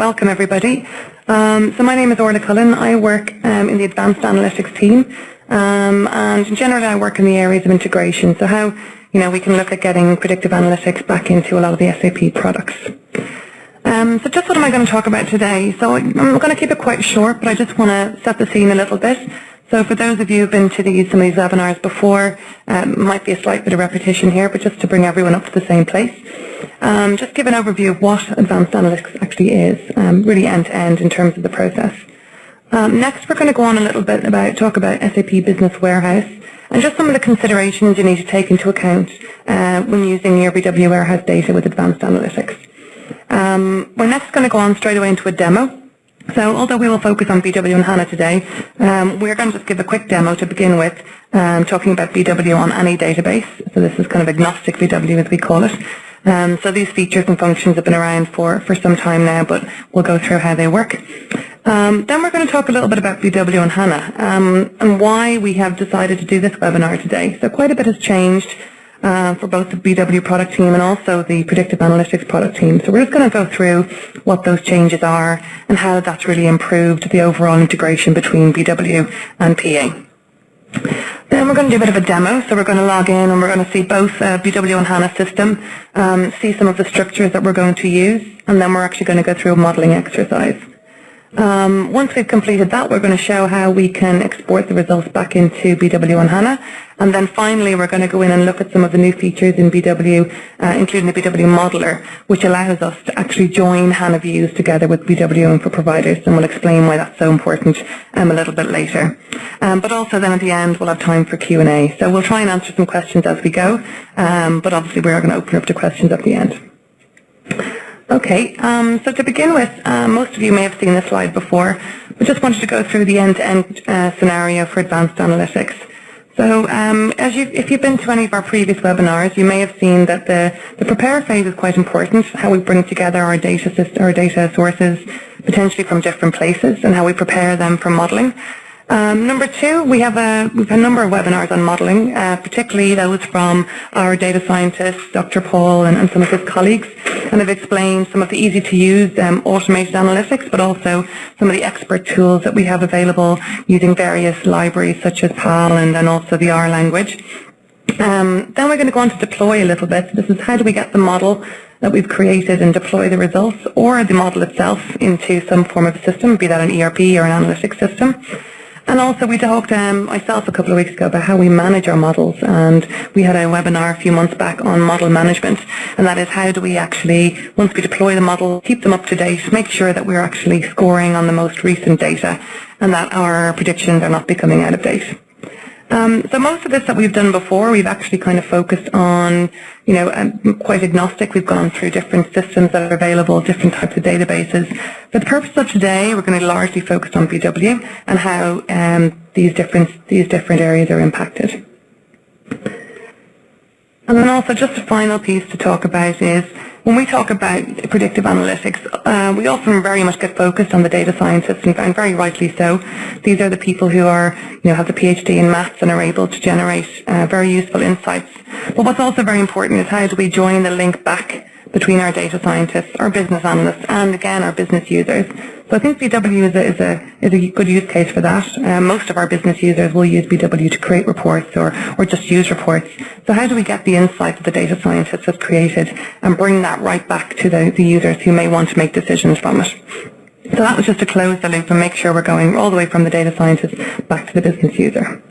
Welcome everybody. So my name is Orla Cullen. I work in the Advanced Analytics team, and generally I work in the areas of integration. So how we can look at getting predictive analytics back into a lot of the SAP products. So just what am I going to talk about today? So I'm going to keep it quite short, but I just want to set the scene a little bit. So for those of you who've been to some of these webinars before, might be a slight bit of repetition here, but just to bring everyone up to the same place. Just give an overview of what advanced analytics actually is, really end-to-end in terms of the process. Next, we're going to go on a little bit talk about SAP Business Warehouse and just some of the considerations you need to take into account when using your BW warehouse data with advanced analytics. We're next going to go on straight away into a demo. So although we will focus on BW and HANA today, we're going to just give a quick demo to begin with, talking about BW on any database. So this is kind of agnostic BW as we call it. So these features and functions have been around for some time now, but we'll go through how they work. Then we're going to talk a little bit about BW and HANA and why we have decided to do this webinar today. So quite a bit has changed for both the BW product team and also the Predictive Analytics product team. So we're just going to go through what those changes are and how that's really improved the overall integration between BW and PA. Then we're going to do a bit of a demo, so we're going to log in and we're going to see both BW and HANA system, see some of the structures that we're going to use, and then we're actually going to go through a modelling exercise. Once we've completed that, we're going to show how we can export the results back into BW and HANA, and then finally we're going to go in and look at some of the new features in BW, including the BW modeler, which allows us to actually join HANA views together with BW Infoproviders, and we'll explain why that's so important a little bit later. But also then at the end we'll have time for Q&A, so we'll try and answer some questions as we go, but obviously we are going to open up to questions at the end. Okay, so to begin with, most of you may have seen this slide before, but just wanted to go through the end-to-end scenario for advanced analytics. So if you've been to any of our previous webinars, you may have seen that the prepare phase is quite important, how we bring together our data sources, potentially from different places, and how we prepare them for modelling. Number two, we've a number of webinars on modelling, particularly those from our data scientist, Dr. Paul, and some of his colleagues, and have explained some of the easy-to-use automated analytics, but also some of the expert tools that we have available using various libraries such as PAL and then also the R language. Then we're going to go on to deploy a little bit. This is how do we get the model that we've created and deploy the results or the model itself into some form of a system, be that an ERP or an analytics system. And also we talked myself a couple of weeks ago about how we manage our models, and we had a webinar a few months back on model management, and that is how do we actually, once we deploy the model, keep them up to date, make sure that we're actually scoring on the most recent data and that our predictions are not becoming out of date. So most of this that we've done before, we've actually kind of focused on, quite agnostic. We've gone through different systems that are available, different types of databases. For the purpose of today, we're going to largely focus on BW and how these different areas are impacted. And then also just a final piece to talk about is when we talk about predictive analytics, we often very much get focused on the data scientists, and very rightly so. These are the people who are, have the PhD in maths and are able to generate very useful insights. But what's also very important is how do we join the link back between our data scientists, our business analysts, and again our business users. So I think BW is a good use case for that. Most of our business users will use BW to create reports or just use reports. So how do we get the insight that the data scientist has created and bring that right back to the users who may want to make decisions from it? So that was just to close the loop and make sure we're going all the way from the data scientist back to the business user.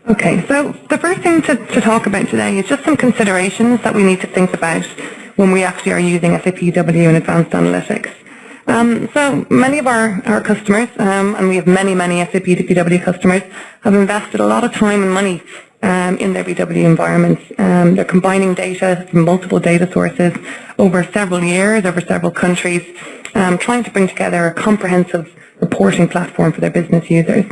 Okay, so the first thing to talk about today is just some considerations that we need to think about when we actually are using SAP BW and advanced analytics. So many of our customers, and we have many SAP BW customers, have invested a lot of time and money in their BW environments. They're combining data from multiple data sources over several years, over several countries, trying to bring together a comprehensive reporting platform for their business users.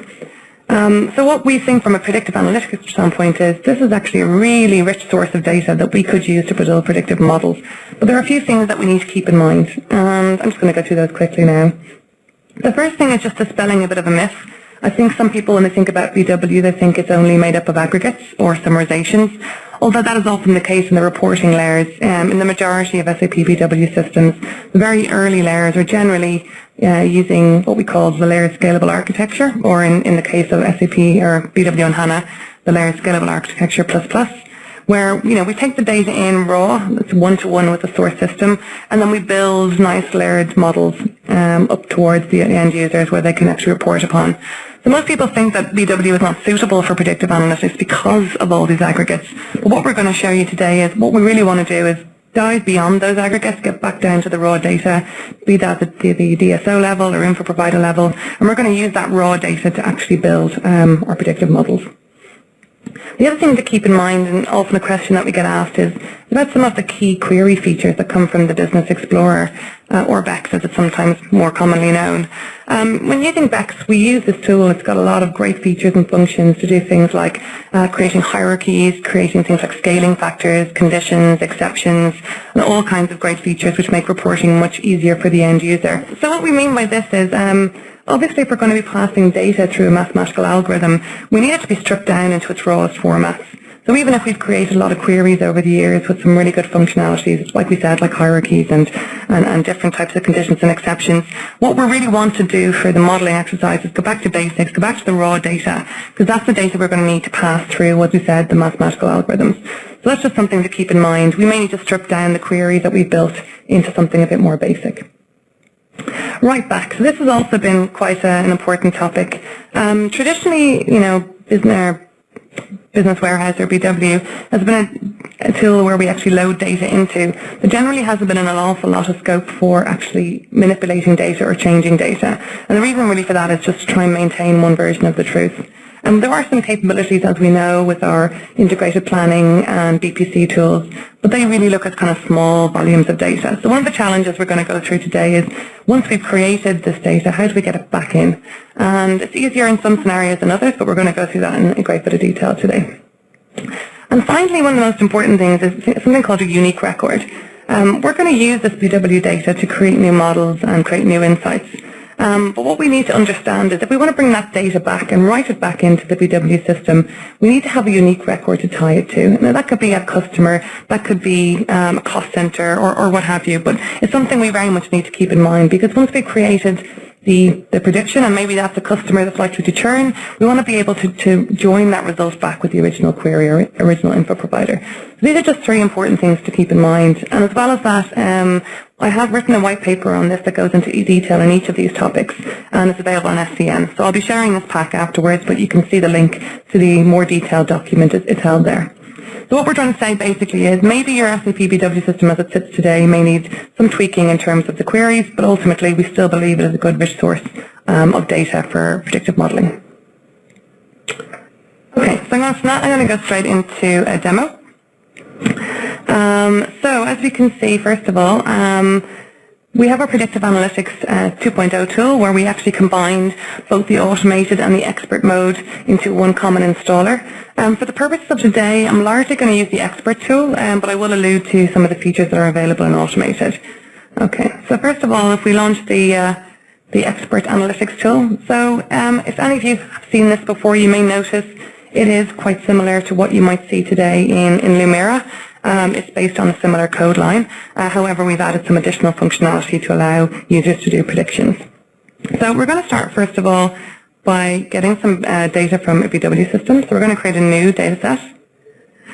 So what we think from a predictive analytics standpoint is this is actually a really rich source of data that we could use to build predictive models. But there are a few things that we need to keep in mind, and I'm just going to go through those quickly now. The first thing is just dispelling a bit of a myth. I think some people, when they think about BW, they think it's only made up of aggregates or summarizations. although that is often the case in the reporting layers. In the majority of SAP BW systems, the very early layers are generally using what we call the layer scalable architecture, or in the case of SAP or BW and HANA, the layer scalable architecture plus, where we take the data in raw, it's one-to-one with the source system, and then we build nice layered models up towards the end users where they can actually report upon. So most people think that BW is not suitable for predictive analytics because of all these aggregates. But what we're going to show you today is what we really want to do is dive beyond those aggregates, get back down to the raw data, be that at the DSO level or Infoprovider level, and we're going to use that raw data to actually build our predictive models. The other thing to keep in mind, and often a question that we get asked, is about some of the key query features that come from the Business Explorer, or BEX as it's sometimes more commonly known. When using BEX, we use this tool. It's got a lot of great features and functions to do things like creating hierarchies, creating things like scaling factors, conditions, exceptions, and all kinds of great features which make reporting much easier for the end user. So what we mean by this is, obviously, if we're going to be passing data through a mathematical algorithm, we need it to be stripped down into its rawest formats. So even if we've created a lot of queries over the years with some really good functionalities, like we said, like hierarchies and different types of conditions and exceptions, what we really want to do for the modelling exercise is go back to basics, go back to the raw data, because that's the data we're going to need to pass through, as we said, the mathematical algorithms. So that's just something to keep in mind. We may need to strip down the queries that we've built into something a bit more basic. Right back. So this has also been quite an important topic. Traditionally, Business Warehouse or BW has been a tool where we actually load data into. There generally hasn't been an awful lot of scope for actually manipulating data or changing data. And the reason really for that is just to try and maintain one version of the truth. There are some capabilities, as we know, with our integrated planning and BPC tools, but they really look at kind of small volumes of data. So one of the challenges we're going to go through today is, once we've created this data, how do we get it back in? And it's easier in some scenarios than others, but we're going to go through that in a great bit of detail today. And finally, one of the most important things is something called a unique record. We're going to use this BW data to create new models and create new insights. But what we need to understand is if we want to bring that data back and write it back into the BW system, we need to have a unique record to tie it to. Now that could be a customer, that could be a cost center or what have you, but it's something we very much need to keep in mind, because once we've created the prediction, and maybe that's a customer that's likely to churn, we want to be able to join that result back with the original query or original info provider. So these are just three important things to keep in mind. And as well as that, I have written a white paper on this that goes into detail in each of these topics, and it's available on SCN. So I'll be sharing this pack afterwards, but you can see the link to the more detailed document. It's held there. So what we're trying to say basically is maybe your SAP BW system as it sits today may need some tweaking in terms of the queries, but ultimately we still believe it is a good rich source of data for predictive modelling. Okay, so from that I'm going to go straight into a demo. So as we can see, first of all, we have our Predictive Analytics 2.0 tool where we actually combined both the automated and the expert mode into one common installer. For the purposes of today, I'm largely going to use the expert tool, but I will allude to some of the features that are available in automated. Okay, so first of all, if we launch the expert analytics tool, so if any of you have seen this before, you may notice it is quite similar to what you might see today in Lumira. It's based on a similar code line. However, we've added some additional functionality to allow users to do predictions. So we're going to start, first of all, by getting some data from a BW system. So we're going to create a new data set.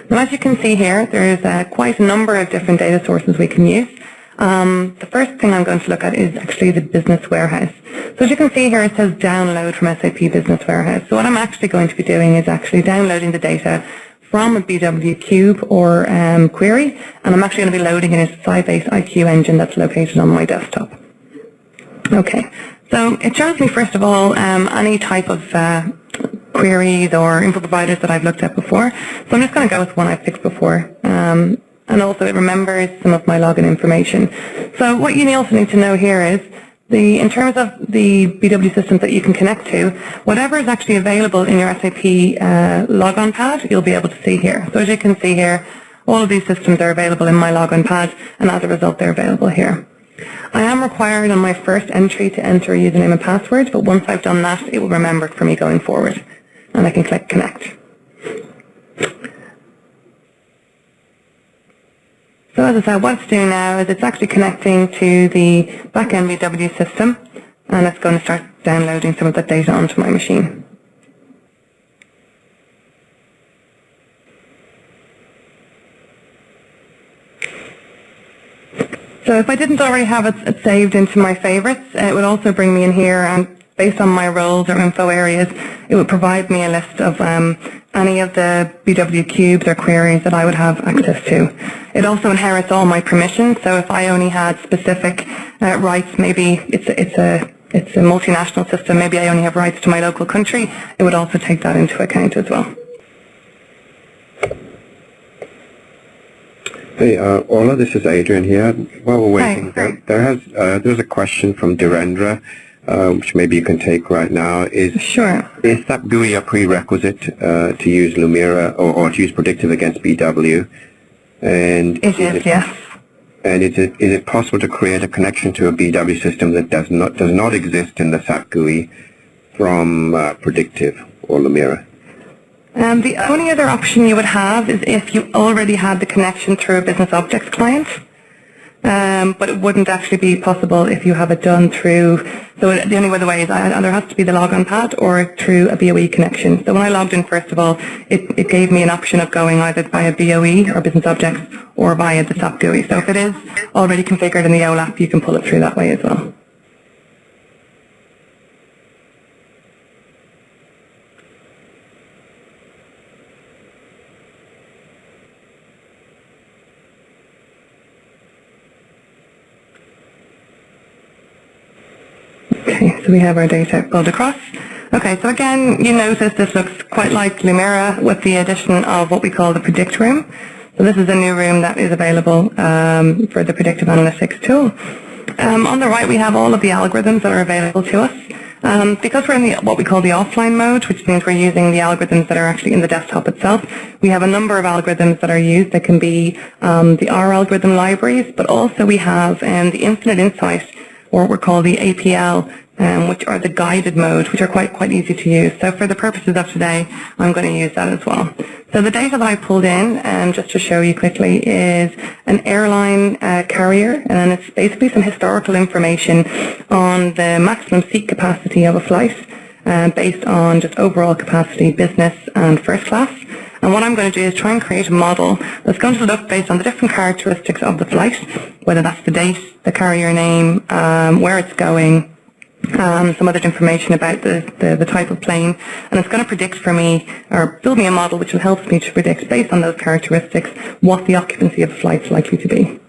Now, as you can see here, there's quite a number of different data sources we can use. The first thing I'm going to look at is actually the Business Warehouse. So as you can see here, it says download from SAP Business Warehouse. So what I'm actually going to be doing is actually downloading the data from a BW cube or query, and I'm actually going to be loading it into a Sybase IQ engine that's located on my desktop. Okay, so it shows me first of all any type of queries or info providers that I've looked at before. So I'm just going to go with one I've picked before. And also it remembers some of my login information. So what you also need to know here is, in terms of the BW systems that you can connect to, whatever is actually available in your SAP logon pad, you'll be able to see here. So as you can see here, all of these systems are available in my logon pad, and as a result, they're available here. I am required on my first entry to enter a username and password, but once I've done that, it will remember it for me going forward. And I can click connect. So as I said, what it's doing now is it's actually connecting to the back-end BW system, and it's going to start downloading some of that data onto my machine. So if I didn't already have it saved into my favorites, it would also bring me in here, and based on my roles or info areas, it would provide me a list of any of the BW cubes or queries that I would have access to. It also inherits all my permissions, so if I only had specific rights, maybe it's a multinational system, maybe I only have rights to my local country, it would also take that into account as well. Hey, Orla, this is Adrian here. While we're waiting, there's a question from Dhirendra, which maybe you can take right now. Sure. Is SAP GUI a prerequisite to use Lumira or to use Predictive against BW? And it is, yes. And is it possible to create a connection to a BW system that does not exist in the SAP GUI from Predictive or Lumira? The only other option you would have is if you already had the connection through a business objects client, but it wouldn't actually be possible if you have it done through, so the only other way is either has to be the logon pad or through a BOE connection. So when I logged in, first of all, it gave me an option of going either via BOE or business objects or via the SAP GUI. So if it is already configured in the OLAP, you can pull it through that way as well. Okay, so we have our data pulled across. Okay, so again, you notice this looks quite like Lumira with the addition of what we call the Predict room. So this is a new room that is available for the Predictive Analytics tool. On the right, we have all of the algorithms that are available to us. Because we're in what we call the offline mode, which means we're using the algorithms that are actually in the desktop itself, we have a number of algorithms that are used. They can be the R algorithm libraries, but also we have the Infinite Insight, or what we call the APL, which are the guided mode, which are quite easy to use. So for the purposes of today, I'm going to use that as well. So the data that I pulled in, just to show you quickly, is an airline carrier, and it's basically some historical information on the maximum seat capacity of a flight, based on just overall capacity, business and first class. And what I'm going to do is try and create a model that's going to look based on the different characteristics of the flight, whether that's the date, the carrier name, where it's going, some other information about the type of plane, and it's going to predict for me, or build me a model which will help me to predict based on those characteristics what the occupancy of the flight is likely to be.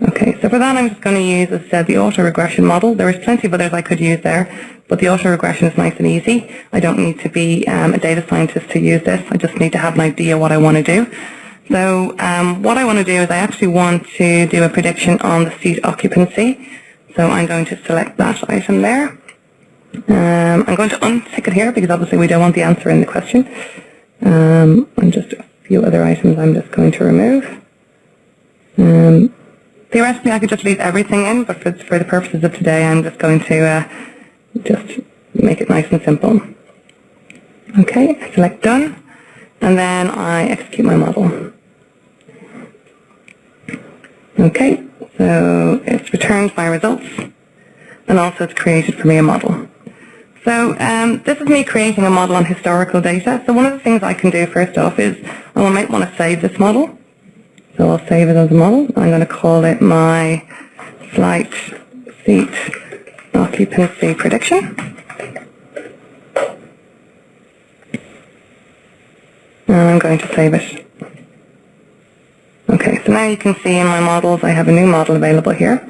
Okay, so for that I'm just going to use, as I said, the auto-regression model. There is plenty of others I could use there, but the auto-regression is nice and easy. I don't need to be a data scientist to use this. I just need to have an idea what I want to do. So what I want to do is I actually want to do a prediction on the seat occupancy. So I'm going to select that item there. I'm going to untick it here because obviously we don't want the answer in the question. And just a few other items I'm just going to remove. Theoretically I could just leave everything in, but for the purposes of today I'm just going to just make it nice and simple. Okay, I select done, and then I execute my model. Okay, so it's returned my results, and also it's created for me a model. So this is me creating a model on historical data. So one of the things I can do first off is I might want to save this model. So I'll save it as a model. I'm going to call it my flight seat occupancy prediction. And I'm going to save it. Okay, so now you can see in my models I have a new model available here.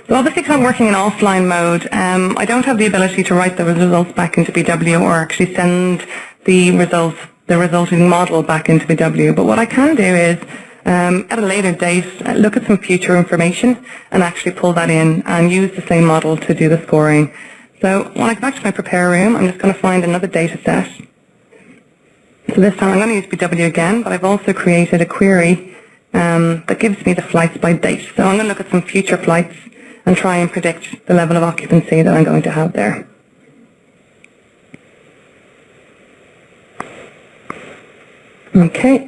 So obviously because I'm working in offline mode, I don't have the ability to write the results back into BW or actually send the resulting model back into BW. But what I can do is at a later date, look at some future information and actually pull that in and use the same model to do the scoring. So when I go back to my prepare room, I'm just going to find another data set. So this time I'm going to use BW again, but I've also created a query that gives me the flights by date. So I'm going to look at some future flights and try and predict the level of occupancy that I'm going to have there. Okay.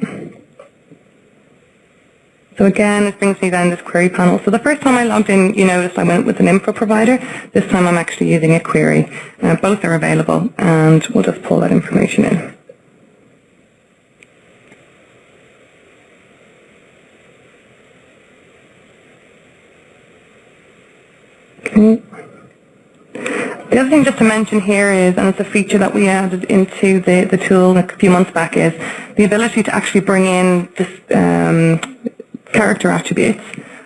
So again, it brings me down this query panel. So the first time I logged in, you noticed I went with an Infoprovider. This time I'm actually using a query. Both are available, and we'll just pull that information in. Okay. The other thing just to mention here is, and it's a feature that we added into the tool a few months back, is the ability to actually bring in this, character attributes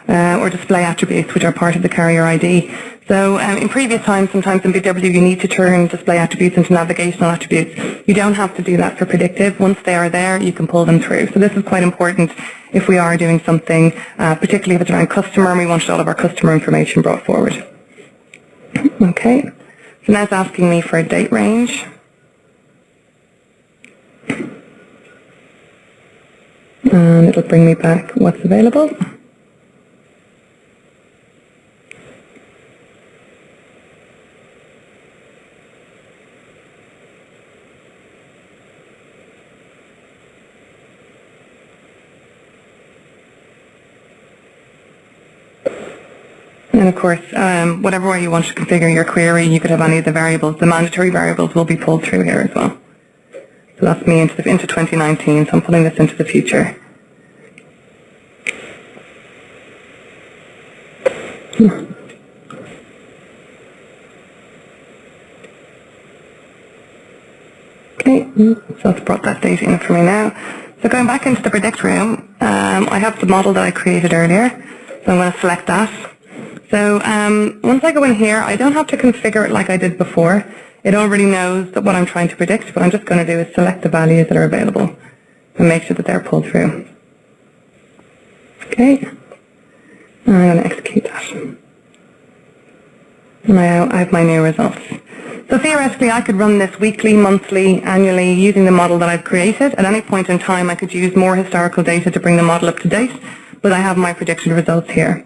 or display attributes which are part of the carrier ID. So in previous times, sometimes in BW you need to turn display attributes into navigational attributes. You don't have to do that for predictive. Once they are there, you can pull them through. So this is quite important if we are doing something, particularly if it's around customer and we want all of our customer information brought forward. Okay. So now it's asking me for a date range. And it'll bring me back what's available. And of course, whatever way you want to configure your query, you could have any of the variables. The mandatory variables will be pulled through here as well. So that's me into 2019, so I'm pulling this into the future. Okay, so that's brought that data in for me now. So going back into the predict room, I have the model that I created earlier, so I'm going to select that. So once I go in here, I don't have to configure it like I did before. It already knows that what I'm trying to predict. What I'm just going to do is select the values that are available and make sure that they're pulled through. Okay, and I'm going to execute that. And I have my new results. So theoretically, I could run this weekly, monthly, annually using the model that I've created. At any point in time, I could use more historical data to bring the model up to date, but I have my prediction results here.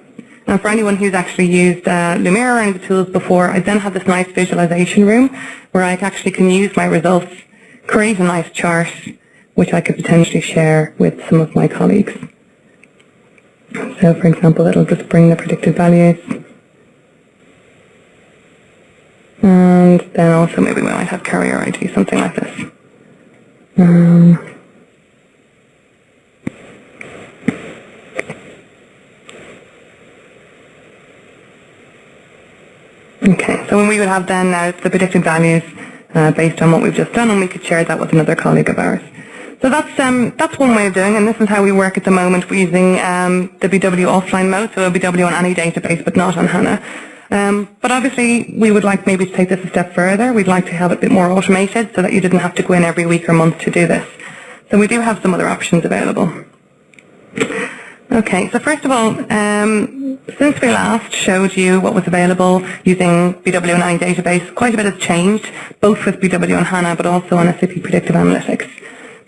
And for anyone who's actually used Lumira or any of the tools before, I then have this nice visualization room where I actually can use my results, create a nice chart, which I could potentially share with some of my colleagues. So for example, it'll just bring the predicted values. And then also maybe we might have carrier ID, something like this. Okay, so when we would have then now the predicted values based on what we've just done, and we could share that with another colleague of ours. So that's one way of doing it, and this is how we work at the moment. We're using the BW offline mode, so a BW on any database, but not on HANA. But obviously, we would like maybe to take this a step further. We'd like to have it a bit more automated so that you didn't have to go in every week or month to do this. So we do have some other options available. Okay, so first of all, since we last showed you what was available using BW on any database, quite a bit has changed, both with BW on HANA, but also on SAP Predictive Analytics.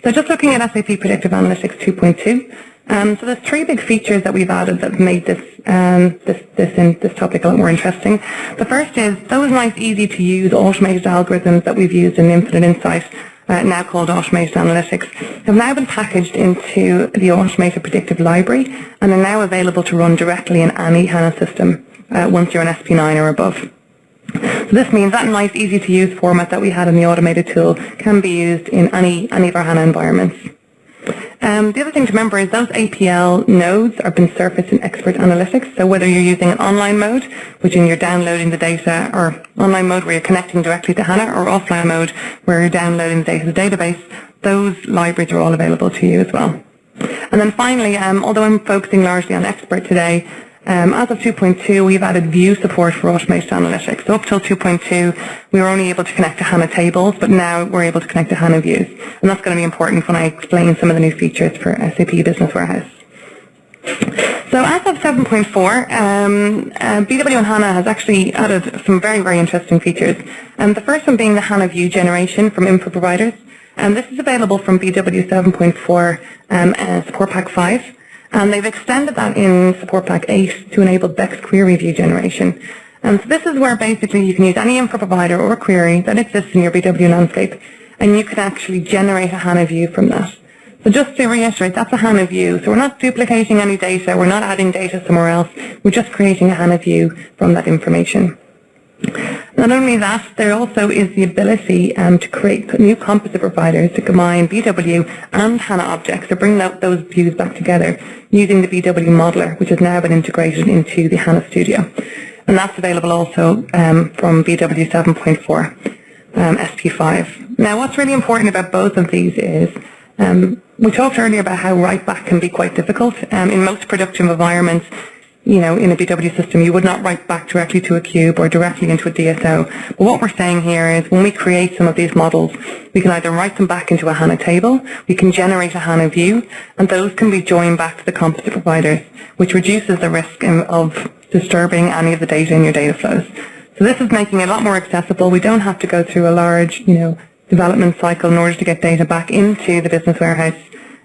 So just looking at SAP Predictive Analytics 2.2, so there's three big features that we've added that have made this topic a lot more interesting. The first is those nice, easy to use automated algorithms that we've used in Infinite Insight, now called Automated Analytics, have now been packaged into the Automated Predictive Library and are now available to run directly in any HANA system once you're an SP9 or above. So this means that nice, easy to use format that we had in the automated tool can be used in any of our HANA environments. The other thing to remember is those APL nodes are been surfaced in Expert Analytics. So whether you're using an online mode, which you're downloading the data, or online mode where you're connecting directly to HANA, or offline mode where you're downloading the data to the database, those libraries are all available to you as well. And then finally, although I'm focusing largely on Expert today, as of 2.2, we've added view support for automated analytics. So up till 2.2, we were only able to connect to HANA tables, but now we're able to connect to HANA views. And that's going to be important when I explain some of the new features for SAP Business Warehouse. So as of 7.4, BW on HANA has actually added some very, very interesting features. The first one being the HANA view generation from Infoproviders. This is available from BW 7.4 Support Pack 5. And they've extended that in Support Pack 8 to enable BEX query view generation. So this is where basically you can use any Infoprovider or query that exists in your BW landscape, and you can actually generate a HANA view from that. So just to reiterate, that's a HANA view. So we're not duplicating any data, we're not adding data somewhere else, we're just creating a HANA view from that information. Not only that, there also is the ability to create new composite providers to combine BW and HANA objects to bring those views back together using the BW modeler, which has now been integrated into the HANA Studio. And that's available also from BW 7.4 SP5. Now what's really important about both of these is we talked earlier about how write back can be quite difficult. In most production environments, in a BW system, you would not write back directly to a cube or directly into a DSO. But what we're saying here is when we create some of these models, we can either write them back into a HANA table, we can generate a HANA view, and those can be joined back to the composite providers, which reduces the risk of disturbing any of the data in your data flows. So this is making it a lot more accessible. We don't have to go through a large, development cycle in order to get data back into the business warehouse.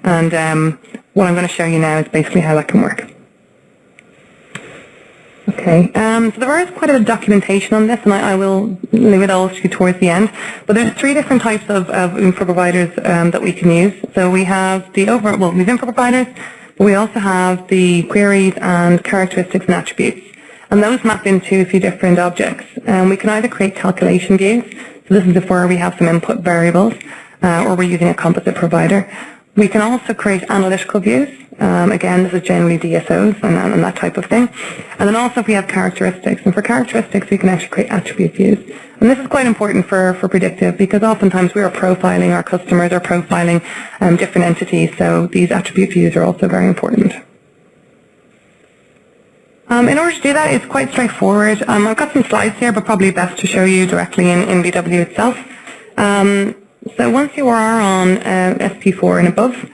And what I'm going to show you now is basically how that can work. Okay, so there is quite a bit of documentation on this, and I will leave it all to you towards the end. But there's 3 different types of Infoproviders that we can use. So we have these Infoproviders, but we also have the queries and characteristics and attributes. And those map into a few different objects. We can either create calculation views, so this is where we have some input variables, or we're using a composite provider. We can also create analytical views. Again, this is generally DSOs and that type of thing. And then also if we have characteristics. And for characteristics, we can actually create attribute views. And this is quite important for predictive because oftentimes we are profiling our customers or profiling different entities. So these attribute views are also very important. In order to do that, it's quite straightforward. I've got some slides here, but probably best to show you directly in BW itself. So once you are on SP4 and above,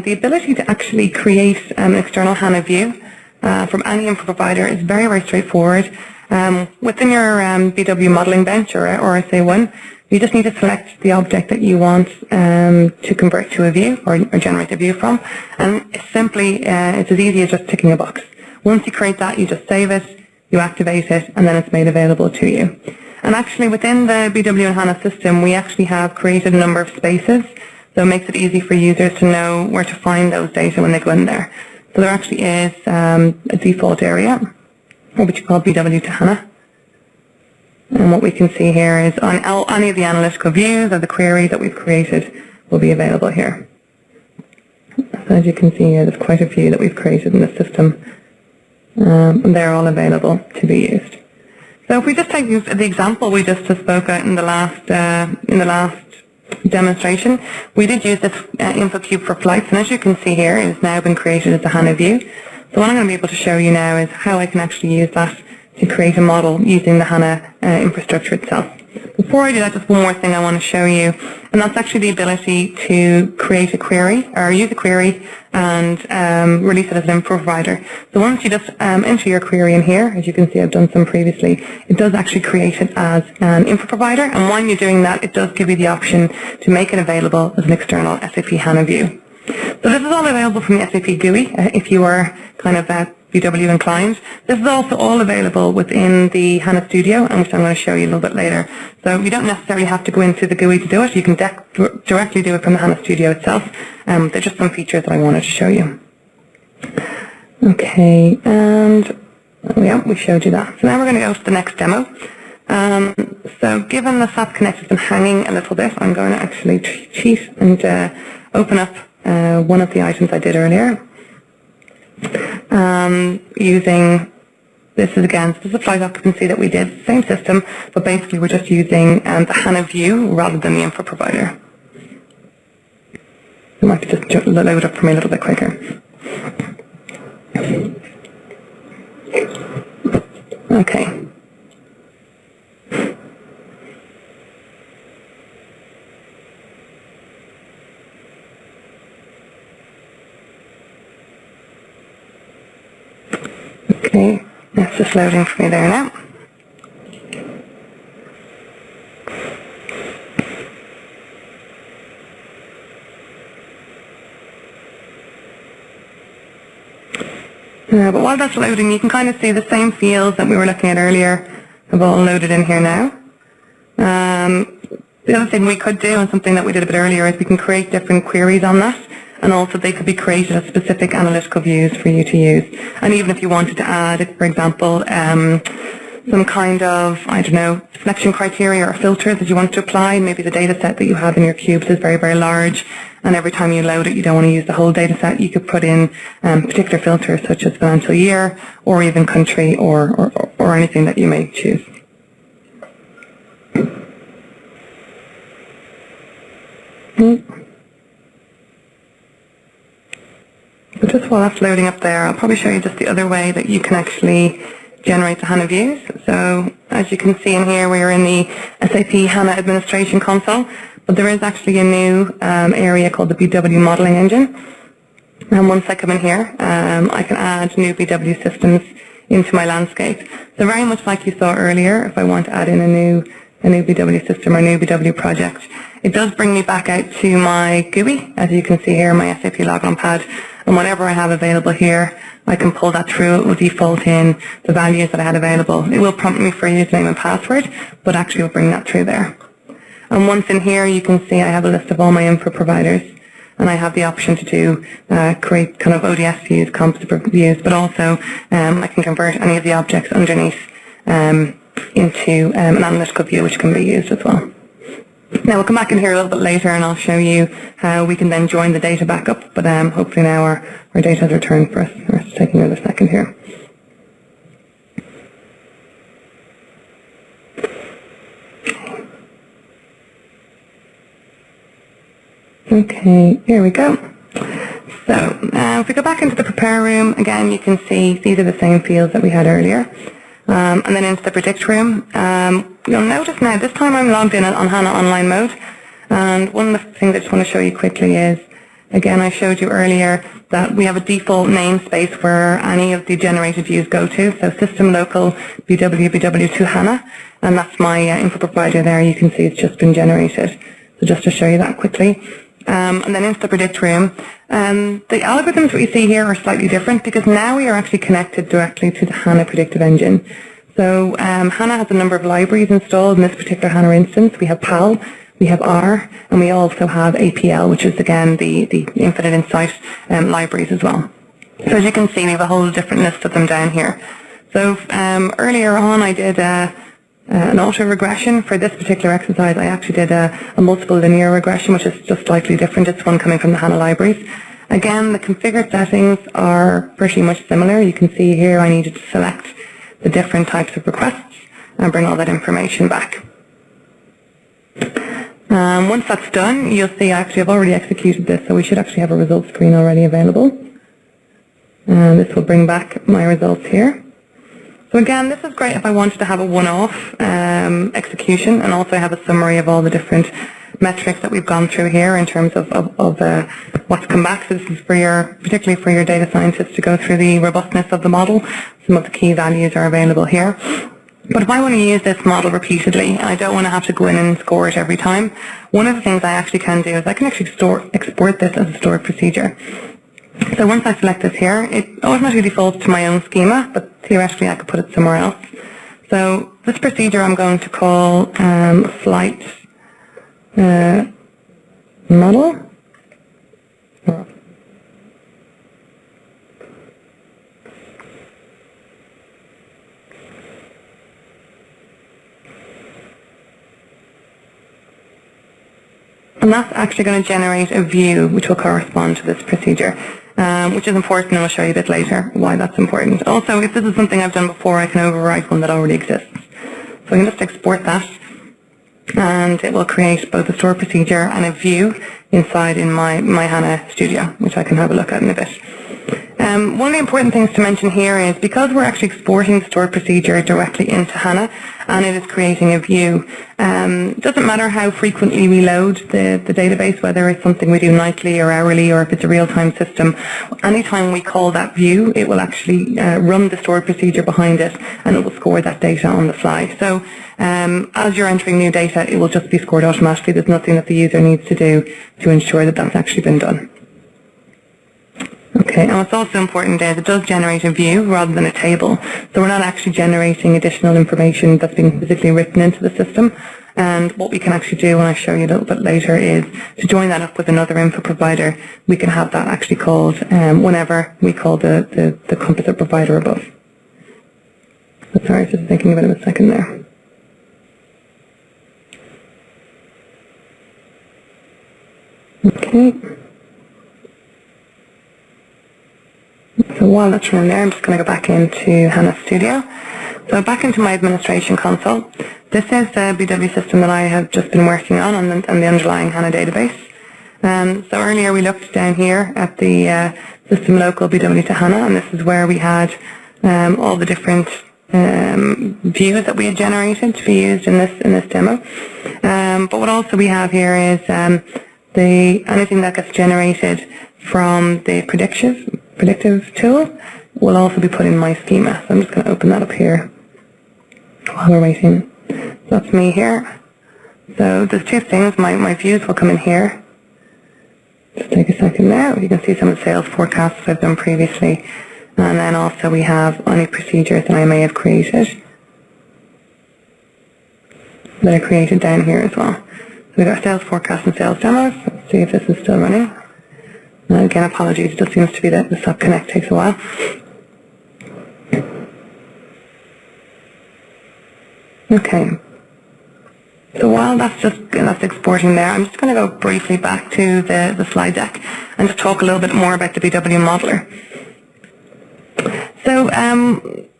the ability to actually create an external HANA view from any Infoprovider is very, very straightforward. Within your BW modeling bench or RSA1, you just need to select the object that you want to convert to a view or generate a view from. And it's as easy as just ticking a box. Once you create that, you just save it, you activate it, and then it's made available to you. And actually within the BW and HANA system, we actually have created a number of spaces, so it makes it easy for users to know where to find those data when they go in there. So there actually is a default area, which we call BW to HANA. And what we can see here is on any of the analytical views or the queries that we've created will be available here. So as you can see here, there's quite a few that we've created in the system. And they're all available to be used. So if we just take the example we just spoke out in the last demonstration, we did use this InfoCube for flights, and as you can see here, it has now been created as a HANA view. So what I'm going to be able to show you now is how I can actually use that to create a model using the HANA infrastructure itself. Before I do that, just one more thing I want to show you, and that's actually the ability to create a query, or use a query and release it as an Infoprovider. So once you just enter your query in here, as you can see I've done some previously, it does actually create it as an Infoprovider, and while you're doing that, it does give you the option to make it available as an external SAP HANA view. So this is all available from the SAP GUI, if you are kind of BW inclined. This is also all available within the HANA Studio, and which I'm going to show you a little bit later. So you don't necessarily have to go into the GUI to do it. You can directly do it from the HANA Studio itself. There's just some features that I wanted to show you. Okay, and yeah, we showed you that. So now we're going to go to the next demo. So given the SAP Connect has been hanging a little bit, I'm going to actually cheat and open up one of the items I did earlier. Using, this is a flight occupancy that we did, same system, but basically we're just using the HANA view rather than the Infoprovider. You might just load up for me a little bit quicker. Okay. Okay, that's just loading for me there now. But while that's loading, you can kind of see the same fields that we were looking at earlier have all loaded in here now. The other thing we could do, and something that we did a bit earlier, is we can create different queries on that. and also they could be created as specific analytical views for you to use. And even if you wanted to add, for example, some kind of, I don't know, selection criteria or filters that you want to apply, maybe the data set that you have in your cubes is very, very large, and every time you load it you don't want to use the whole data set, you could put in particular filters such as financial year or even country or anything that you may choose. So just while that's loading up there, I'll probably show you just the other way that you can actually generate the HANA views. So as you can see in here, we're in the SAP HANA Administration Console, but there is actually a new area called the BW Modeling Engine. And once I come in here, I can add new BW systems into my landscape. So very much like you saw earlier, if I want to add in a new BW system or new BW project, it does bring me back out to my GUI, as you can see here, my SAP Logon pad, and whatever I have available here, I can pull that through. It will default in the values that I had available. It will prompt me for username and password, but actually will bring that through there. And once in here, you can see I have a list of all my Infoproviders, and I have the option to do create kind of ODS views, composite views, but also I can convert any of the objects underneath into an analytical view, which can be used as well. Now we'll come back in here a little bit later and I'll show you how we can then join the data back up, but hopefully now our data has returned for us. It's taking another second here. Okay, here we go. So if we go back into the prepare room, again you can see these are the same fields that we had earlier. And then into the predict room, you'll notice now this time I'm logged in on HANA online mode, and one of the things I just want to show you quickly is, again I showed you earlier that we have a default namespace where any of the generated views go to, so system local BW to HANA, and that's my Infoprovider there. You can see it's just been generated, so just to show you that quickly. And then into the predict room, the algorithms that we see here are slightly different because now we are actually connected directly to the HANA predictive engine. So HANA has a number of libraries installed in this particular HANA instance. We have PAL, we have R, and we also have APL, which is again the Infinite Insight libraries as well. So as you can see, we have a whole different list of them down here. So earlier on I did an auto-regression. For this particular exercise I actually did a multiple linear regression, which is just slightly different. It's one coming from the HANA libraries. Again, the configured settings are pretty much similar. You can see here I needed to select the different types of requests and bring all that information back. Once that's done, you'll see actually I've already executed this, so we should actually have a results screen already available. And this will bring back my results here. So again, this is great if I wanted to have a one-off execution and also have a summary of all the different metrics that we've gone through here in terms of what's come back. So this is for particularly for your data scientists to go through the robustness of the model. Some of the key values are available here. But if I want to use this model repeatedly and I don't want to have to go in and score it every time, one of the things I actually can do is I can actually export this as a stored procedure. So once I select this here, it automatically defaults to my own schema, but theoretically I could put it somewhere else. So this procedure I'm going to call flight model. And that's actually going to generate a view which will correspond to this procedure, which is important, and I'll show you a bit later why that's important. Also, if this is something I've done before, I can overwrite one that already exists. So I can just export that, and it will create both a stored procedure and a view inside in my HANA Studio, which I can have a look at in a bit. One of the important things to mention here is because we're actually exporting the stored procedure directly into HANA and it is creating a view, it doesn't matter how frequently we load the database, whether it's something we do nightly or hourly or if it's a real-time system. Anytime we call that view, it will actually run the stored procedure behind it and it will score that data on the fly. So as you're entering new data, it will just be scored automatically. There's nothing that the user needs to do to ensure that that's actually been done. Okay, and what's also important is it does generate a view rather than a table. So we're not actually generating additional information that's being physically written into the system. And what we can actually do, when I show you a little bit later, is to join that up with another info provider. We can have that actually called whenever we call the composite provider above. So sorry, just thinking about it a second there. Okay. So while that's running there, I'm just going to go back into HANA Studio. So back into my administration console. This is the BW system that I have just been working on the underlying HANA database. So earlier we looked down here at the system local BW to HANA, and this is where we had all the different views that we had generated to be used in this demo. But what also we have here is anything that gets generated from the predictive tool will also be put in my schema. So I'm just going to open that up here while we're waiting. So that's me here. So there's two things. My views will come in here. Just take a second now. You can see some of the sales forecasts that I've done previously. And then also we have any procedures that I may have created that are created down here as well. So we've got sales forecast and sales demos. Let's see if this is still running. Again, apologies, it just seems to be that the SAP Connect takes a while. Okay. So while that's exporting there, I'm just going to go briefly back to the slide deck and just talk a little bit more about the BW modeler. So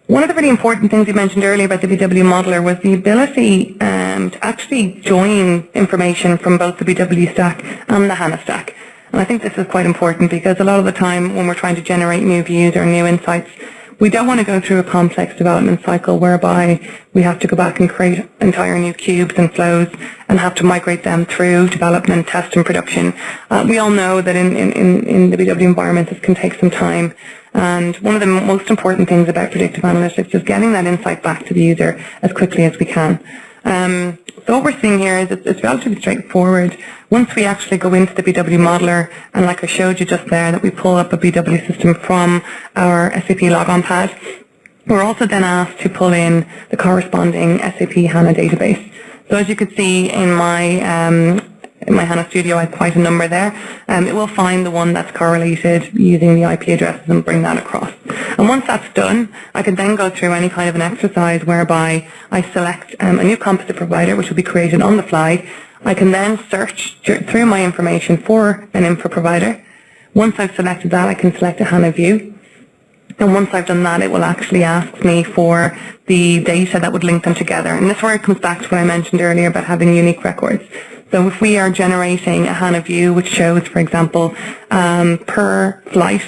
one of the really important things you mentioned earlier about the BW modeler was the ability to actually join information from both the BW stack and the HANA stack. And I think this is quite important because a lot of the time when we're trying to generate new views or new insights, we don't want to go through a complex development cycle whereby we have to go back and create entire new cubes and flows and have to migrate them through development, test and production. We all know that in the BW environment this can take some time, and one of the most important things about predictive analytics is getting that insight back to the user as quickly as we can. So what we're seeing here is it's relatively straightforward. Once we actually go into the BW modeler, and like I showed you just there, that we pull up a BW system from our SAP logon pad, we're also then asked to pull in the corresponding SAP HANA database. So as you can see in my HANA Studio, I have quite a number there. It will find the one that's correlated using the IP addresses and bring that across. And once that's done, I can then go through any kind of an exercise whereby I select a new composite provider, which will be created on the fly. I can then search through my information for an info provider. Once I've selected that, I can select a HANA view. And once I've done that, it will actually ask me for the data that would link them together. And this is where it comes back to what I mentioned earlier about having unique records. So if we are generating a HANA view which shows, for example, per flight,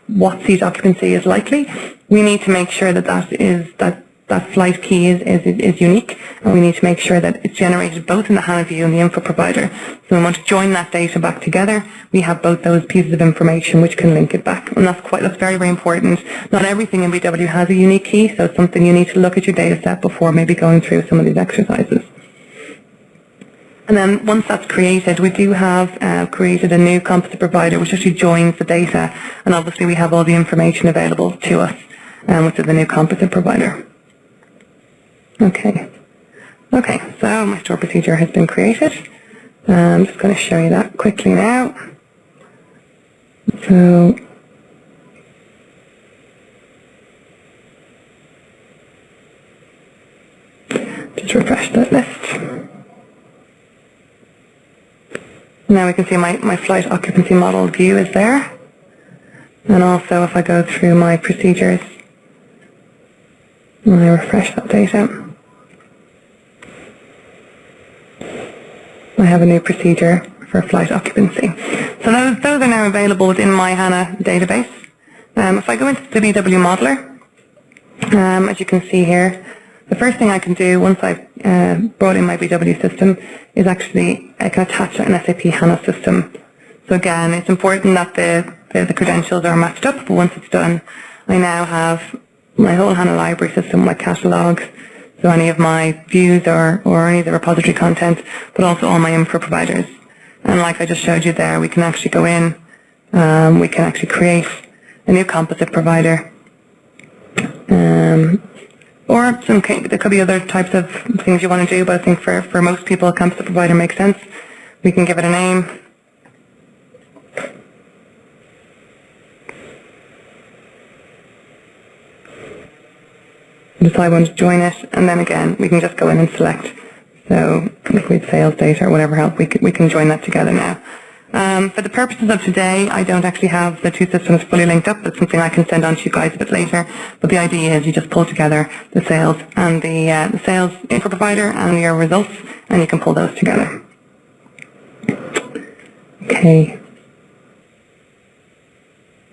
what seat occupancy is likely, we need to make sure that that flight key is unique, and we need to make sure that it's generated both in the HANA view and the info provider. So we want to join that data back together. We have both those pieces of information which can link it back, and that's very, very important. Not everything in BW has a unique key, so it's something you need to look at your data set before maybe going through some of these exercises. And then once that's created, we do have created a new composite provider which actually joins the data, and obviously we have all the information available to us, which is the new composite provider. Okay, so my store procedure has been created. I'm just going to show you that quickly now. So, just refresh that list. Now we can see my flight occupancy model view is there. And also if I go through my procedures and I refresh that data, I have a new procedure for flight occupancy. So those are now available within my HANA database. If I go into the BW modeler, as you can see here, the first thing I can do once I've brought in my BW system is actually I can attach an SAP HANA system. So again, it's important that the credentials are matched up, but once it's done, I now have my whole HANA library system, my catalogs, so any of my views or any of the repository content, but also all my info providers. And like I just showed you there, we can actually go in, we can actually create a new composite provider. Or there could be other types of things you want to do, but I think for most people, a campus provider makes sense. We can give it a name. Decide when to join it, and then again, we can just go in and select. So if we had sales data or whatever else, we can join that together now. For the purposes of today, I don't actually have the two systems fully linked up. That's something I can send on to you guys a bit later. But the idea is you just pull together the sales and the sales info provider and your results, and you can pull those together. Okay.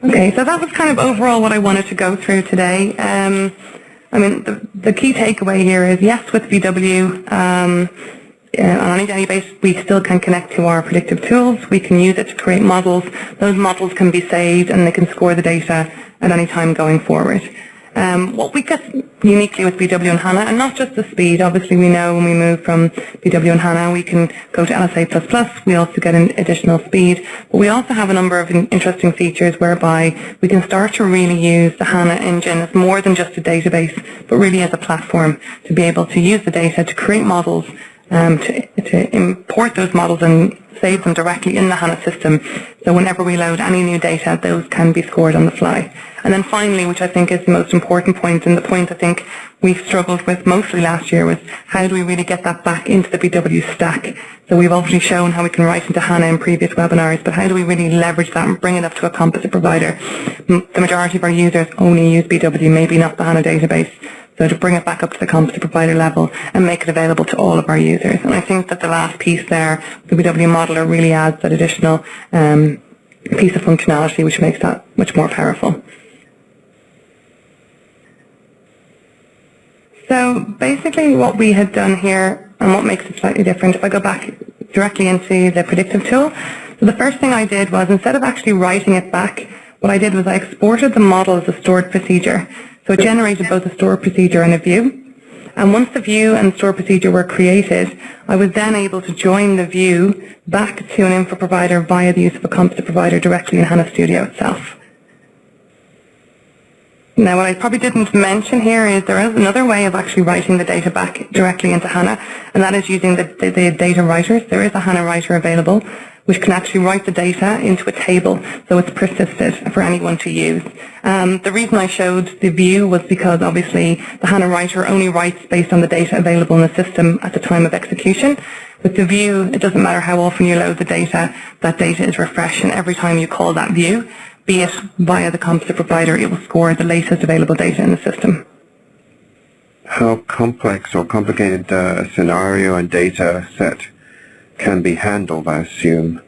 Okay, so that was kind of overall what I wanted to go through today. I mean, the key takeaway here is, yes, with BW, on any database, we still can connect to our predictive tools. We can use it to create models. Those models can be saved and they can score the data at any time going forward. What we get uniquely with BW and HANA, and not just the speed, obviously we know when we move from BW and HANA, we can go to LSA++, we also get an additional speed, but we also have a number of interesting features whereby we can start to really use the HANA engine as more than just a database, but really as a platform to be able to use the data to create models, to import those models and save them directly in the HANA system. So whenever we load any new data, those can be scored on the fly. And then finally, which I think is the most important point, and the point I think we've struggled with mostly last year, was how do we really get that back into the BW stack? So we've obviously shown how we can write into HANA in previous webinars, but how do we really leverage that and bring it up to a composite provider? The majority of our users only use BW, maybe not the HANA database. So to bring it back up to the composite provider level and make it available to all of our users. And I think that the last piece there, the BW modeler, really adds that additional piece of functionality which makes that much more powerful. So basically what we had done here and what makes it slightly different, if I go back directly into the predictive tool, so the first thing I did was, instead of actually writing it back, what I did was I exported the model as a stored procedure. So it generated both a stored procedure and a view. And once the view and stored procedure were created, I was then able to join the view back to an info provider via the use of a composite provider directly in HANA Studio itself. Now, what I probably didn't mention here is there is another way of actually writing the data back directly into HANA, and that is using the data writers. There is a HANA writer available which can actually write the data into a table, so it's persisted for anyone to use. The reason I showed the view was because obviously the HANA writer only writes based on the data available in the system at the time of execution. With the view, it doesn't matter how often you load the data, that data is refreshed, and every time you call that view, be it via the composite provider, it will score the latest available data in the system. How complex or complicated a scenario and data set can be handled, I assume?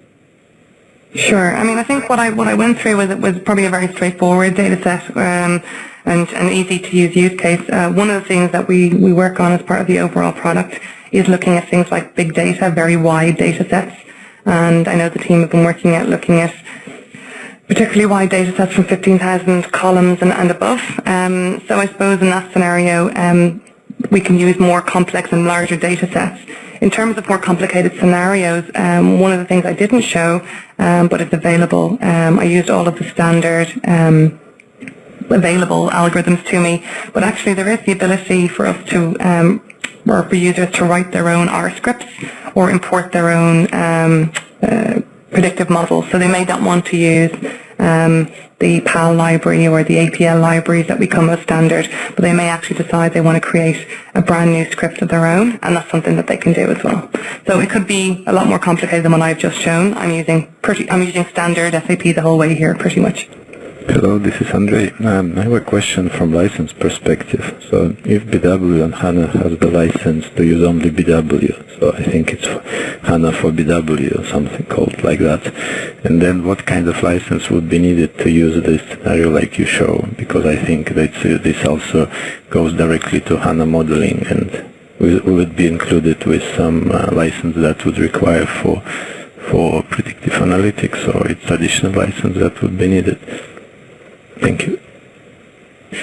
Sure. I mean, I think what I went through was probably a very straightforward data set and an easy to use use case. One of the things that we work on as part of the overall product is looking at things like big data, very wide data sets. And I know the team have been looking at particularly wide data sets from 15,000 columns and above. So I suppose in that scenario, we can use more complex and larger data sets. In terms of more complicated scenarios, one of the things I didn't show, but it's available, I used all of the standard available algorithms to me, but actually there is the ability for us to, or for users to write their own R scripts or import their own predictive models. So they may not want to use the PAL library or the APL libraries that become a standard, but they may actually decide they want to create a brand new script of their own, and that's something that they can do as well. So it could be a lot more complicated than what I've just shown. I'm using standard SAP the whole way here, pretty much. Hello, this is Andrei. I have a question from license perspective. So if BW and HANA has the license to use only BW, so I think it's HANA for BW or something called like that, and then what kind of license would be needed to use this scenario like you show? Because I think that this also goes directly to HANA modeling, and will it be included with some license that would require for predictive analytics, or it's additional license that would be needed? Thank you.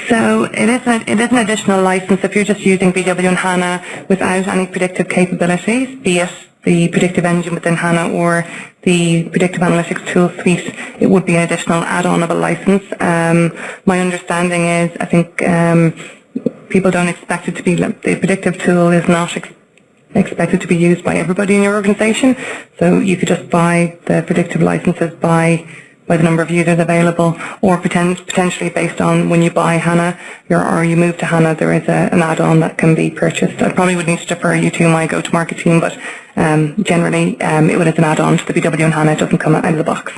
So it is an additional license if you're just using BW and HANA without any predictive capabilities, be it the predictive engine within HANA or the predictive analytics tool suite. It would be an additional add-on of a license. My understanding is, I think people don't expect it to be, the predictive tool is not expected to be used by everybody in your organization. So you could just buy the predictive licenses by the number of users available, or potentially based on when you buy HANA or you move to HANA, there is an add-on that can be purchased. I probably would need to defer you to my go-to-market team, but generally it is an add-on to the BW and HANA. It doesn't come out of the box.